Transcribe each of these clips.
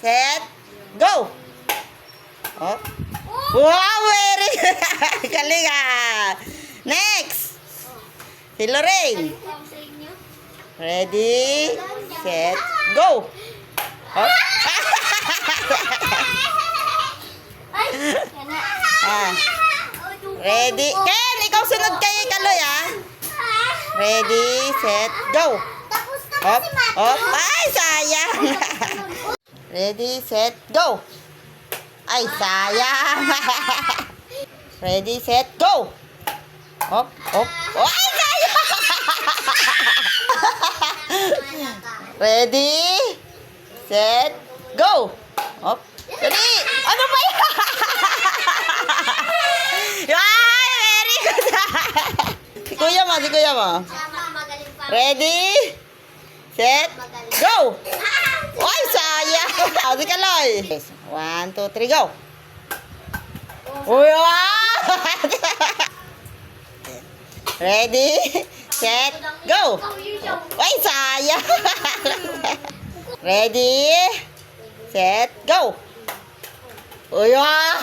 set, go! Oh. Wow, very good. Galing ah. Next. Si Lorraine. Ready, set, go! Oh. Ah. Ready. Ken, ikaw sunod kay Kaloy ah. Ready, set, go! Hop, hop. Ay, sayang. Ready, set, go! Ay, sayang. Ready, set, go! Hop, hop. Ay, sayang. Ready, set, go! Hop. Ready. Ano ba yan? Ay, very good. Si kuya mo, si kuya mo. Ready, set, go! Ay, sayang. Si Kaloy. 1, 2, 3, go! Uy, wow! Ready, set, go! Ay, sayang. Ready, set, go! Uy, wow!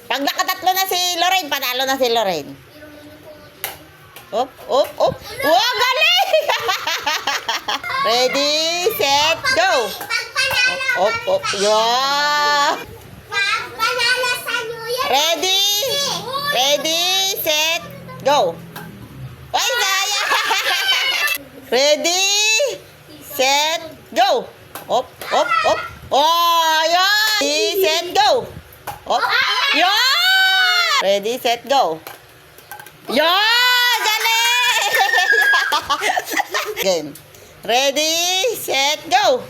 Pag nakatatlo na si Lorraine, panalo na si Lorraine. Op, op, op. Wow, galing! Ready, set, go! Op, op, yeah! Ready, ready, set, go! Ay, sayang! Ready, set, go! Op, op, op. Oh, yeah! Ready, set, go! Op, yeah! Ready, set, go! Yeah! Galing! Game. Ready, set, go!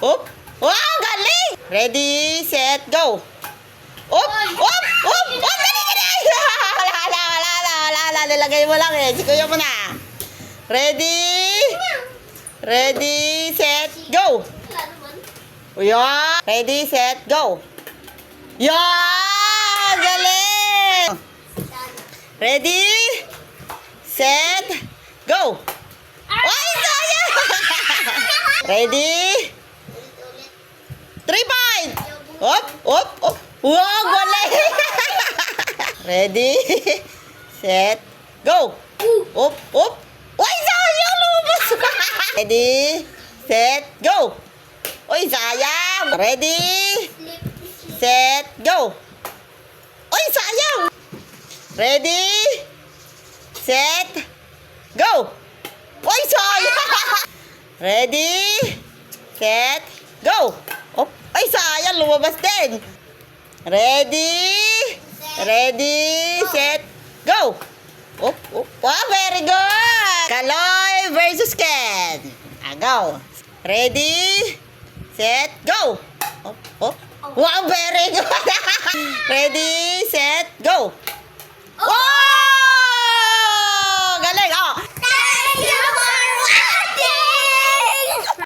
Op! Wow, galing! Ready, set, go! Op! Op! Op! Op! Galing! Wala. Nilagay mo lang eh. Si kuya mo na. Ready? Ready, set, go! Yeah! Ready, set, go! Yeah! Galing! Ready? Set, go! Ay, sayang! Ready? 3 point! Op, op, op. Wow, galing! Ready? Set, go! Op, op. Ay, sayang! Lumabas! Ready? Set, go! Uy, sayang! Ready? Set, go! Uy, sayang! Ready? Set, go! Uy, sayang! Ready? Set, go! Oh, ay, sayang! Lumabas din! Ready? Ready? Set, go! Oh, oh. Wow, very good! Kaloy versus Ken. Go! Ready? Set, go! Oh, oh. Wow, very good! Ready, set, go!